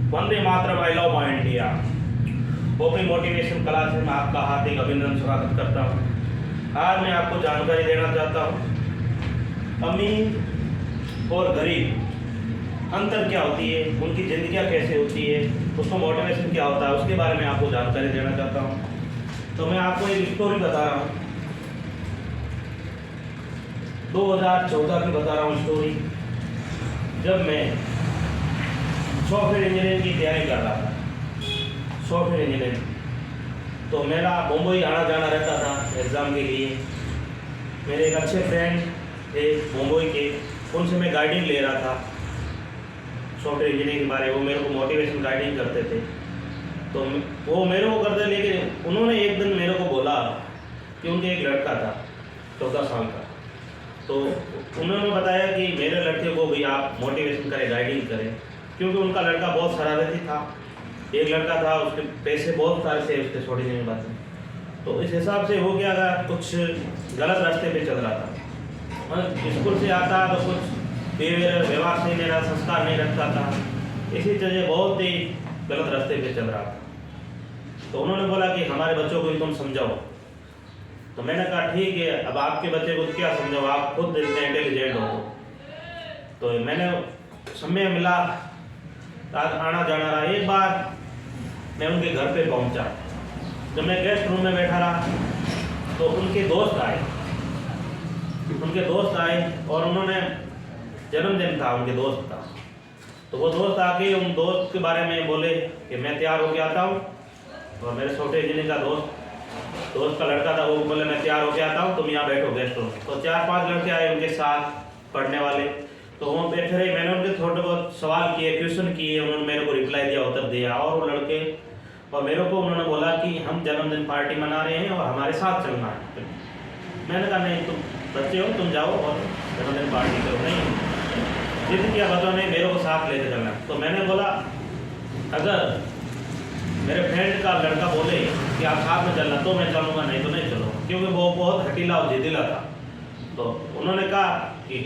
Vande Mataram, I love my India. OP motivation class में आपका हार्दिक अभिनंदन स्वागत करता हूँ। आज मैं आपको जानकारी देना चाहता हूँ अमीर और गरीब अंतर क्या होती है, उनकी ज़िंदगियाँ कैसे होती है, उसको मोटिवेशन क्या होता है, उसके बारे में आपको जानकारी देना चाहता हूँ। तो मैं आपको एक स्टोरी बता रहा हूँ, 2014 की बता रहा हूँ स्टोरी। जब मैं सॉफ्टवेयर इंजीनियरिंग की तैयारी कर रहा था, सॉफ्टवेयर इंजीनियरिंग, तो मेरा मुंबई आना जाना रहता था एग्ज़ाम के लिए। मेरे एक अच्छे फ्रेंड थे मुंबई के, उनसे मैं गाइडिंग ले रहा था सॉफ्टवेयर इंजीनियरिंग के बारे में। वो मेरे को मोटिवेशन गाइडिंग करते थे, तो वो मेरे को करते, लेकिन उन्होंने एक दिन मेरे को बोला कि उनके एक लड़का था 14 साल का। तो उन्होंने बताया कि मेरे लड़के को भी आप मोटिवेशन करें, गाइडिंग करें, क्योंकि उनका लड़का बहुत शरारती था। एक लड़का था, उसके पैसे बहुत सारे थे उसके, छोटी सी बात है। तो इस हिसाब से हो गया था, कुछ गलत रास्ते पे चल रहा था। और स्कूल से आता तो कुछ व्यवहार सही नहीं रहा, संस्कार नहीं रखता था, इसी वजह बहुत ही गलत रास्ते पे चल रहा था। तो उन्होंने बोला कि हमारे बच्चों को भी तुम समझाओ। तो मैंने कहा ठीक है, अब आपके बच्चे को क्या समझाओ, आप खुद इतने इंटेलिजेंट हो। तो मैंने समय मिला, आना जाना रहा। एक बार मैं उनके घर पे पहुंचा, जब मैं गेस्ट रूम में बैठा रहा तो उनके दोस्त आए और उन्होंने, जन्मदिन था उनके दोस्त का, तो वो दोस्त आके उन दोस्त के बारे में बोले कि मैं तैयार होके आता हूँ। और मेरे छोटे इंजीनियर का दोस्त का लड़का था, वो बोले मैं तैयार होके आता हूँ, तुम यहाँ बैठो गेस्ट रूम। तो 4-5 लड़के आए उनके साथ पढ़ने वाले, तो वो बैठे रहे। मैंने उनके थोड़े बहुत सवाल किए, क्वेश्चन किए, उन्होंने मेरे को रिप्लाई दिया, उत्तर दिया। और वो लड़के और मेरे को उन्होंने बोला कि हम जन्मदिन पार्टी मना रहे हैं और हमारे साथ चलना है। मैंने कहा नहीं, तुम बच्चे हो, तुम जाओ और जन्मदिन पार्टी करो। नहीं, जिद किया बच्चों ने, मेरे को साथ लेकर चलना। तो मैंने बोला अगर मेरे फ्रेंड का लड़का बोले कि आप साथ में चलना तो मैं चलूँगा, नहीं तो नहीं चलूँगा, क्योंकि वो बहुत हटीला और जिद्दीला था। तो उन्होंने कहा कि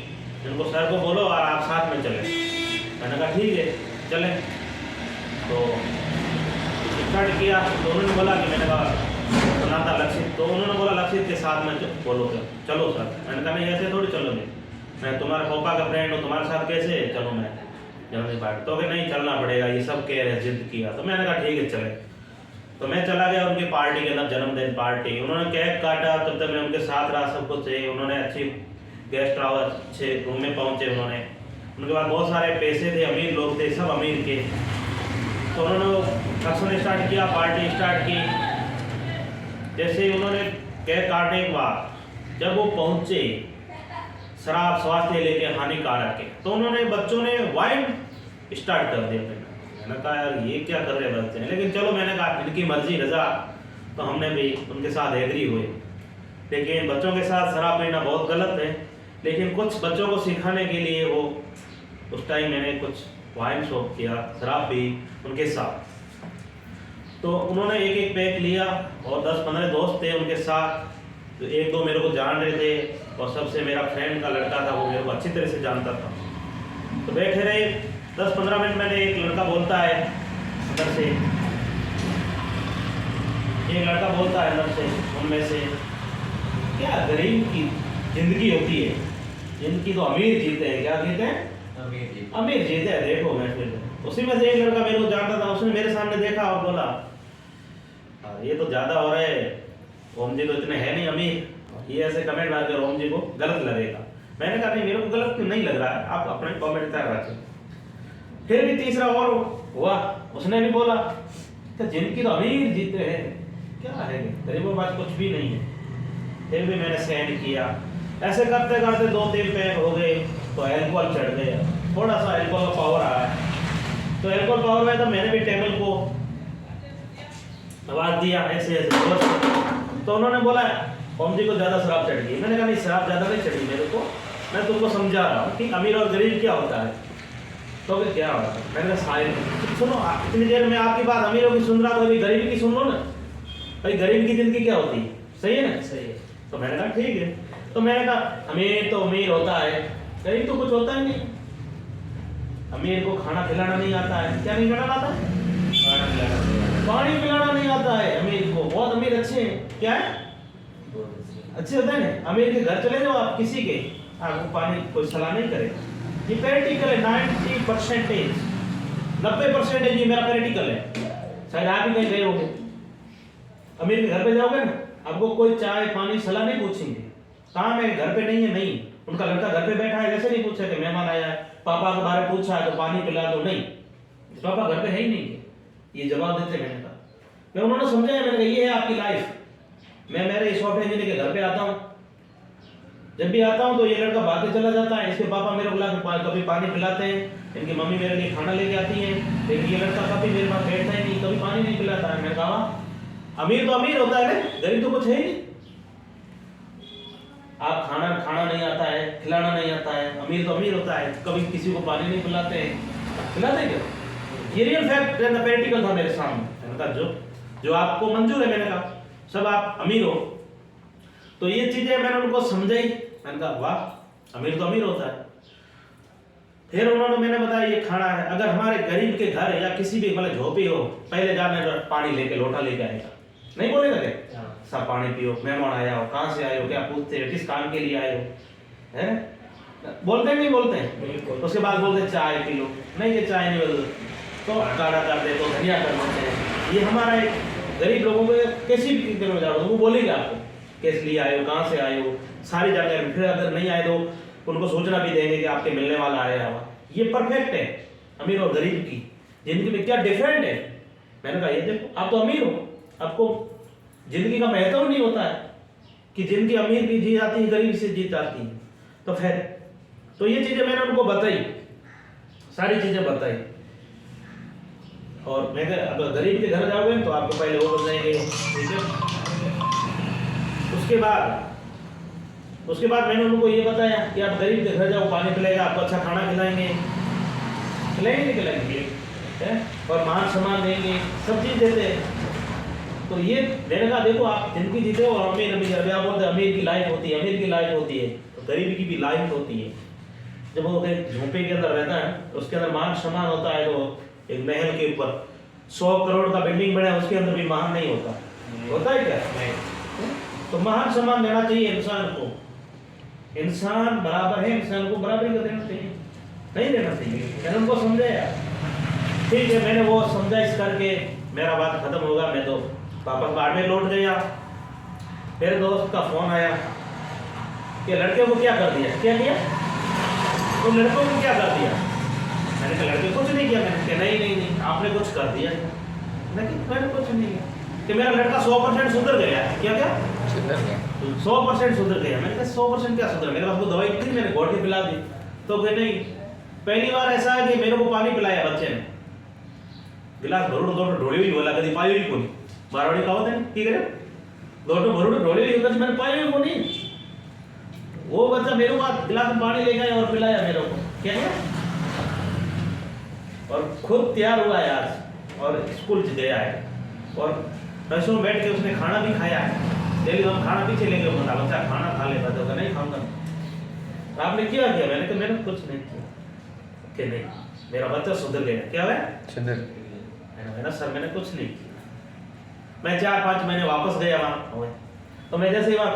इनको सर को बोलो और आप साथ में चलें। मैंने कहा ठीक है चलें। तो स्टार्ट किया। तो उन्होंने बोला कि, मैंने कहा सुना था लक्षित, तो उन्होंने बोला लक्षित के साथ में बोलो क्या, चलो सर। मैंने कहा नहीं, ऐसे थोड़ी चलोगे, मैं तुम्हारे पापा का फ्रेंड हूँ, तुम्हारे साथ कैसे चलूँ मैं जन्मदिन पार्टी। तो नहीं, चलना पड़ेगा, ये सब कह रहे, जिद किया। तो मैंने कहा ठीक है चले। तो मैं चला गया उनकी पार्टी के अंदर, जन्मदिन पार्टी। उन्होंने केक काटा, तब तक मैं उनके साथ रहा, सब कुछ है। उन्होंने अच्छी गेस्ट हाउस, अच्छे रूम में पहुँचे उन्होंने। उनके पास बहुत सारे पैसे थे, अमीर लोग थे, सब अमीर के। तो उन्होंने फंक्शन स्टार्ट किया, पार्टी स्टार्ट की। जैसे ही उन्होंने केक काटने के बाद जब वो पहुँचे, शराब स्वास्थ्य लेके हानिकारक है, तो उन्होंने, बच्चों ने वाइन स्टार्ट कर दिया। मैंने कहा यार ये क्या कर रहे बच्चे हैं, लेकिन चलो, मैंने कहा इनकी मर्जी रजा, तो हमने भी उनके साथ एग्री हुए। लेकिन बच्चों के साथ शराब पीना बहुत गलत है, लेकिन कुछ बच्चों को सिखाने के लिए वो उस टाइम मैंने कुछ वाइन शॉप किया, शराब पी उनके साथ। तो उन्होंने एक एक पैक लिया और 10-15 दोस्त थे उनके साथ। तो 1-2 मेरे को जान रहे थे और सबसे मेरा फ्रेंड का लड़का था, वो मेरे को अच्छी तरह से जानता था। तो बैठे रहे 10-15 मिनट। मैंने, एक लड़का बोलता है अंदर से, अंदर से उनमें से, क्या गरीब की जिंदगी होती है, जिनकी तो अमीर जीते हैं। क्या जीते हैं? अमीर जीते हैं। देखो मैं फिर उसी में से एक लड़का मेरे को जानता था, उसने मेरे सामने देखा और बोला ये तो ज़्यादा हो रहा है, ओम जी तो इतने है नहीं अमीर, ये ऐसे कमेंट मार कर ओम जी को गलत लगेगा। मैंने कहा नहीं, मेरे को गलत क्यों नहीं लग रहा है, आप अपने कमेंट तैयार रखें। फिर भी तीसरा और हुआ, उसने भी बोला तो जिनकी तो अमीर जीते हैं, क्या है गरीबों के पास कुछ भी नहीं है। फिर भी मैंने सेंड किया। ऐसे करते करते 2-3 पैक हो गए, तो एल्कोहल चढ़ गया, थोड़ा सा एल्कोहल का पावर आया। तो एल्कोहल पावर में तो मैंने भी टेबल को आवाज़ दिया ऐसे ऐसे। तो उन्होंने बोला ओम जी को ज़्यादा शराब चढ़ गई। मैंने कहा नहीं, शराब ज़्यादा नहीं चढ़ी मेरे को, मैं तुमको समझा रहा हूँ कि अमीर और गरीब क्या होता है। तो फिर क्या होता है, मैंने कहा शायद सुनो, इतनी देर में आपकी बात अमीरों की सुन रहा था, अभी गरीबी की सुन लो ना भाई, गरीब की ज़िंदगी क्या होती है, सही है ना? सही है। तो मैंने कहा ठीक है। तो मैंने कहा अमीर तो अमीर होता है, गरीब तो कुछ होता ही नहीं। अमीर को खाना खिलाना नहीं आता है। क्या नहीं खिलाना आता है? पानी पिलाना नहीं आता है अमीर को। बहुत अमीर अच्छे हैं, क्या है, अच्छे होते हैं ना। अमीर के घर चले जाओ आप किसी के, आपको पानी कोई सलाह नहीं करेगा। ये प्रैक्टिकल है। 90% 90% ये मेरा प्रैक्टिकल है। शायद आप ही कहीं गए होंगे, अमीर के घर पे जाओगे ना, आपको कोई चाय पानी सलाह नहीं पूछेंगे। कहाँ मेरे घर पे नहीं है, नहीं, उनका लड़का घर पे बैठा है, जैसे नहीं पूछा कि मेहमान आया है, पापा के बारे में पूछा है तो पानी पिला दो, नहीं, पापा घर पे है ही नहीं। ये जवाब देते। मैंने कहा, मैं उन्होंने समझाया, मैंने कहा ये है आपकी लाइफ। मैं मेरे सॉफ्टवेयर इंजीनियर के घर पे आता हूँ, जब भी आता हूँ तो ये लड़का भाग के चला जाता है, इसके पापा मेरे को ला के कभी पानी पिलाते हैं, इनकी मम्मी मेरे लिए खाना लेके आती है, लेकिन ये लड़का कभी मेरे पास बैठता ही नहीं, कभी पानी नहीं पिलाता है। मैंने कहा अमीर तो अमीर होता है ना, गरीब तो कुछ है ही नहीं। आप खाना नहीं आता है, खिलाना नहीं आता है, अमीर तो अमीर होता है, कभी किसी को पानी नहीं पिलाते हैं, पिलाते क्या? ये रियल फैक्ट एंड प्रैक्टिकल था मेरे सामने। मैंने कहा जो आपको मंजूर है, मैंने कहा सब आप अमीर हो, तो ये चीजें मैंने उनको समझाई। मैंने कहा वाह, अमीर तो अमीर होता है। फिर उन्होंने मैंने बताया ये खाना है, अगर हमारे गरीब के घर या किसी भी मतलब झोपड़ी हो, पहले जाने पानी लेके लोटा लेके आएगा, नहीं बोलेगा क्या सब पानी पियो, मेहमान आया हो, कहाँ से आए हो, क्या पूछते हो, किस काम के लिए आए हो, है बोलते हैं नहीं बोलते हैं? उसके बाद बोलते चाय पी लो, नहीं ये चाय नहीं बोलते तो काढ़ा कर दे, तो धनिया कर देते हैं। ये हमारा एक गरीब लोगों को किसी भी दिन में जाओ वो बोलेंगे आपको किस लिए आए हो, कहाँ से आए हो, सारी जानकारी। फिर अगर नहीं आए तो उनको सोचना भी देंगे कि आपके मिलने वाला आया हुआ। ये परफेक्ट है अमीर और गरीब की जिंदगी में क्या डिफरेंट है। मैंने कहा ये देखो, आप तो अमीर हो, आपको जिंदगी का महत्व नहीं होता है कि जिंदगी अमीर भी जी जाती है, गरीब से जीत जाती है। तो फिर तो ये चीजें मैंने उनको बताई, सारी चीजें बताई। और मैं अब गरीब के घर जाओगे तो आपको पहले वो बताएंगे, ठीक है। उसके बाद मैंने उनको ये बताया कि आप गरीब के घर जाओ, पानी पिलाएगा, आपको अच्छा खाना खिलाएंगे, खिलाएंगे और मान सम्मान देंगे, सब चीज देते हैं। तो ये मैंने कहा देखो आप जिंदगी जीते हो, और अमीर आप बोलते अमीर की लाइफ होती है, अमीर की लाइफ होती है, तो गरीब की भी लाइफ होती है। जब वो झोंपे के अंदर रहता है, उसके अंदर मान सम्मान होता है। तो एक महल के ऊपर 100 करोड़ का बिल्डिंग बना है, उसके अंदर भी मान नहीं होता है क्या? तो मान सम्मान देना चाहिए इंसान को। इंसान बराबर है, इंसान को बराबरी का देना चाहिए, नहीं देना चाहिए। मैंने उनको समझाया, ठीक है। मैंने वो समझाइश करके मेरा बात खत्म होगा, मैं तो वापस बाड़मेर लौट गया। मेरे दोस्त का फोन आया कि लड़के को क्या कर दिया, क्या किया, तो लड़कों को क्या कर दिया। मैंने कहा लड़के कुछ नहीं किया। मैंने कहा नहीं आपने कुछ कर दिया। लेकिन मैंने कुछ नहीं किया कि मेरा लड़का 100% सुधर गया। क्या 100% सुधर गया। मैंने कहा 100% क्या सुधर, मेरे पास वो दवाई थी, मैंने घोट के पिला दी। तो कहे नहीं, पहली बार ऐसा है कि मेरे को पानी पिलाया बच्चे ने, गिलास भरूड़ ढोड़ी हुई बोला, कभी पाई हुई कोनी, मारवाड़ी कहावत है ठीक है, दोनों भरूड़ ढोड़ी हुई कभी मैंने पाई हुई कोनी। वो बच्चा मेरे को गिलास में पानी लेके आया और पिलाया मेरे को, क्या है, और खुद तैयार हुआ है आज और स्कूल गया है, और बसों में बैठ के उसने खाना भी खाया है। डेली हम खाना पीछे लेंगे, बच्चा खाना खा लेता तो नहीं खाऊंगा। तो आपने क्या किया? मैंने कहा मैंने कुछ नहीं किया कि नहीं, मेरा बच्चा सुधर गया। क्या है सुधर? मैंने सर मैंने कुछ नहीं किया। मैं 4-5 महीने वापस गया वहाँ। तो मैं जैसे ही वहाँ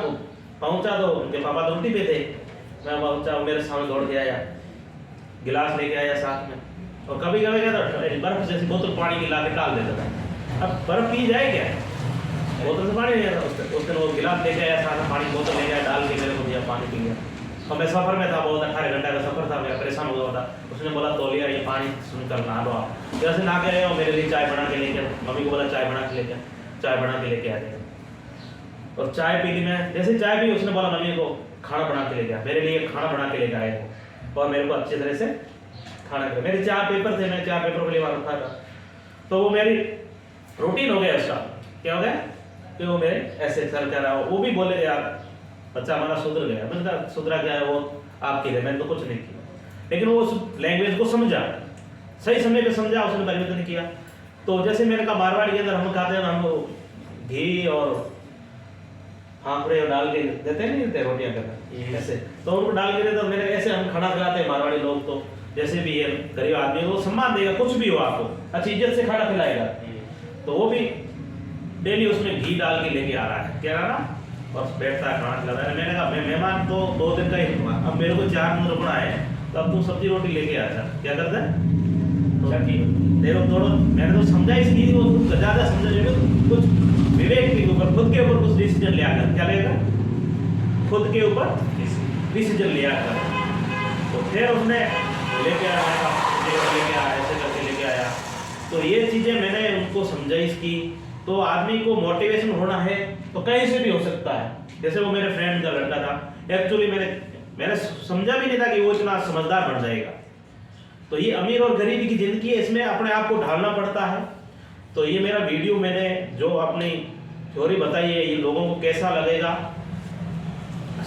पहुँचा तो उनके पापा ड्यूटी पे थे। मैं पहुँचा, मेरे सामने दौड़ के आया, गिलास लेके आया साथ में, और कभी कभी क्या था बर्फ जैसी बोतल पानी की ला के डाल देता था। अब बर्फ पी जाए क्या, बोतल से पानी नहीं आता। उस दिन वो गिलास लेके आया साथ में, पानी बोतल लेके आया, डाल के मेरे को दिया, पानी पी लिया। और मैं सफ़र में था, बहुत 18 घंटे का सफ़र था, मेरा परेशान हो गया था। उसने बोला तौलिया ये पानी सुनकर नहा लो आप। जैसे नहा के रहे हो, मेरे लिए चाय बना के लेके, मम्मी को बोला चाय बना के लेके, चाय बना के लेके आ गया। और चाय पी ली मैं, जैसे चाय पी उसने बोला मम्मी को खाना बना के लेके आ, मेरे लिए खाना बना के लेके आए और मेरे को अच्छी तरह से खाना खिलाया। मेरे 4 पेपर थे, मैं 4 पेपर के लिए वहाँ रखा था। तो वो मेरी रूटीन हो गया उसका। क्या हो गया कि वो मेरे ऐसे चल कर रहा, वो भी बोले यार बच्चा हमारा सुधर गया। मैंने कहा सुधरा क्या है, वो आपके लिए, मैंने तो कुछ नहीं किया। लेकिन वो उस लैंग्वेज को समझा, सही समय पे समझा, उसने परिवर्तन किया। तो जैसे मैंने कहा मारवाड़ी के अंदर हम खाते हैं, हम घी और फाफड़े डाल के देते नहीं देते रोटियां करना ऐसे, तो उनको डाल के देते। तो मेरे ऐसे हम खाना खिलाते हैं मारवाड़ी लोग, तो जैसे भी है गरीब आदमी है वो सम्मान देगा, कुछ भी हो आपको अच्छी इज्जत से खाना खिलाएगा। तो वो भी डेली उसमें घी डाल के लेके आ रहा है, क्या रहा ना, और बैठता है खाना खिला रहा है। मैंने कहा मैं मेहमान तो 2 दिन का ही हुआ, अब मेरे को 4 दिन रुकना है, तो अब तू सब्जी रोटी लेके आ जा। क्या करता है देखो थोड़ा, मैंने तो समझा इसलिए वो कुछ ज़्यादा समझा, कुछ विवेक के ऊपर, खुद के ऊपर कुछ डिसीजन लिया कर, क्या लेगा, खुद के ऊपर डिसीजन लिया कर। तो फिर उसने लेके आया, ऐसे करके लेके आया। तो ये चीज़ें मैंने उनको समझाई इसकी। तो आदमी को मोटिवेशन होना है तो कहीं से भी हो सकता है। जैसे वो मेरे फ्रेंड का लड़का था, एक्चुअली मैंने समझा भी नहीं था कि वो इतना समझदार बन जाएगा। तो ये अमीर और गरीबी की ज़िंदगी है, इसमें अपने आप को ढालना पड़ता है। तो ये मेरा वीडियो मैंने जो अपनी थ्योरी बताई है, ये लोगों को कैसा लगेगा,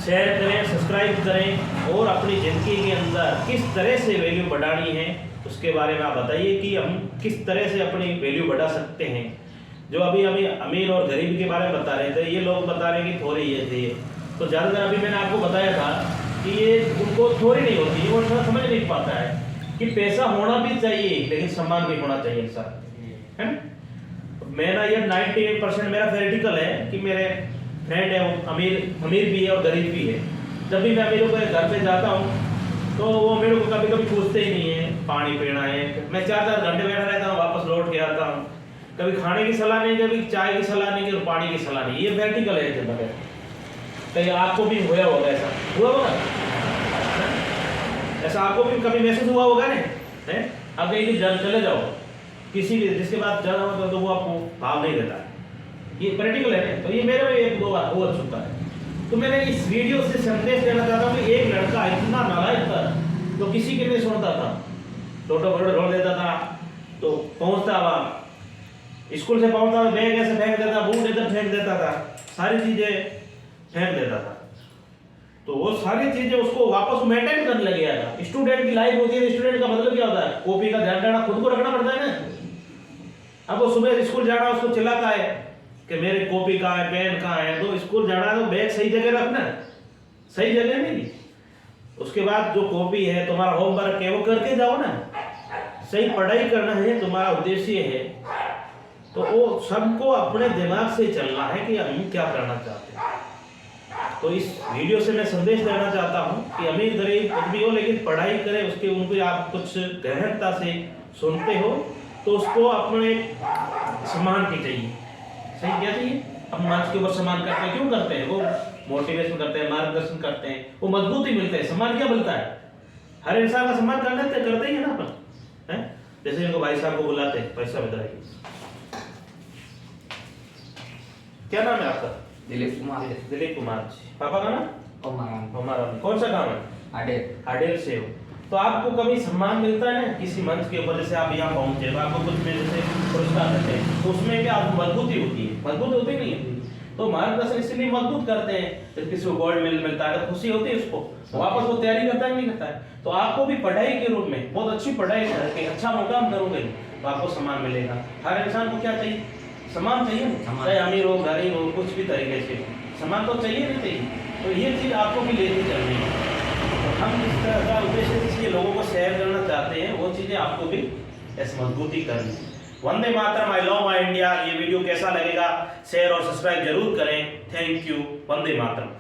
शेयर करें, सब्सक्राइब करें, और अपनी ज़िंदगी के अंदर किस तरह से वैल्यू बढ़ानी है उसके बारे में आप बताइए कि हम किस तरह से अपनी वैल्यू बढ़ा सकते हैं। जो अभी अमीर और गरीब के बारे में बता रहे थे, ये लोग बता रहे हैं कि थ्योरी ये थी। तो ज़्यादातर अभी मैंने आपको बताया था कि ये उनको थ्योरी नहीं होती, वो समझ नहीं पाता है कि पैसा होना भी चाहिए लेकिन सम्मान भी होना चाहिए इंसान, है ना। मेरा ये 98% मेरा थ्योरेटिकल है कि मेरे फ्रेंड है वो अमीर भी है और गरीब भी है। जब भी मैं अमीरों के घर पे जाता हूँ तो वो मेरे को कभी कभी पूछते ही नहीं है पानी पीना है। मैं 4-4 घंटे बैठा रहता हूँ, वापस लौट के आता हूँ। कभी खाने की सलाह नहीं, कभी चाय की सलाह नहीं, कभी पानी की सलाह नहीं। ये वर्टिकल है जब कहीं आपको भी हुआ होगा, ऐसा हुआ होगा, ऐसा आपको भी कभी महसूस हुआ होगा नहीं? आप कहीं भी चले जाओ किसी भी जिसके बाद जाना होगा तो वो आपको भाव नहीं देता, ये प्रैक्टिकल है। तो ये मेरे में 1-2 बार हो चुका है। तो मैंने इस वीडियो से संदेश देना चाहता हूँ कि एक लड़का इतना नालायक था तो किसी के नहीं सुनता था, टोटो भरोड़ ढोल देता था। तो पहुँचता वहाँ स्कूल से पहुँचता था, बैग ऐसे फेंक देता, बूट इधर फेंक देता था, सारी चीज़ें फेंक देता था। तो वो सारी चीज़ें उसको वापस मेंटेन करने लग गया था। स्टूडेंट की लाइफ होती है, स्टूडेंट का मतलब क्या होता है, कॉपी का ध्यान रखना खुद को रखना पड़ता है ना। अब वो सुबह स्कूल जाना, उसको चिल्लाता है कि मेरी कॉपी कहाँ है, पेन कहाँ है। तो स्कूल जाना है तो बैग सही जगह रखना, सही जगह नहीं। उसके बाद जो कॉपी है, तुम्हारा होमवर्क है, वो करके जाओ ना। सही पढ़ाई करना है, तुम्हारा उद्देश्य है। तो वो सबको अपने दिमाग से चलना है कि हम क्या करना चाहते हैं। तो इस वीडियो से मैं संदेश देना चाहता हूँ कि अमीर गरीब कुछ भी हो लेकिन पढ़ाई करें, उसके उनको आप कुछ गहनता से सुनते हो तो उसको अपने सम्मान की चाहिए। सही क्या चाहिए, हम समाज के ऊपर सम्मान करते हैं। क्यों करते हैं, वो मोटिवेशन करते हैं, मार्गदर्शन करते हैं, वो मजबूती मिलते हैं। सम्मान क्या मिलता है, हर इंसान का सम्मान करते ही है ना अपन, है। जैसे इनको भाई साहब को बुलाते हैं, पैसा बताइए, क्या नाम है आपका? दिलीप कुमार। दिलीप कुमार जी। पापा का नाम? हमारा। कौन सा काम है? हाडेल से हो। तो आपको कभी सम्मान मिलता है ना किसी मंच के ऊपर, जैसे आप यहाँ पहुंचे तो आपको कुछ में जैसे पुरस्कार देते हैं, तो उसमें क्या आपको मजबूती होती है? मजबूत होती नहीं है। तो मार्गदर्शन इसलिए मजबूत करते हैं। जब किसी को गोल्ड मेडल मिलता है तो खुशी होती है उसको, वापस वो तैयारी करता है नहीं करता है। तो आपको भी पढ़ाई के रूप में बहुत अच्छी पढ़ाई करके अच्छा मुकाम करोगे तो आपको सम्मान मिलेगा। हर इंसान को क्या चाहिए, सम्मान चाहिए, चाहे अमीर हो गरीब हो, कुछ भी तरीके से सम्मान तो चाहिए नहीं चाहिए। तो ये चीज़ आपको भी लेके चलनी है। तो हम इस तरह का उद्देश्य इसलिए लोगों को शेयर करना चाहते हैं, वो चीज़ें आपको भी ऐसी मजबूती करनी है। Vande Mataram, I love my India. ये वीडियो कैसा लगेगा शेयर और सब्सक्राइब जरूर करें। Thank you. वंदे मातरम।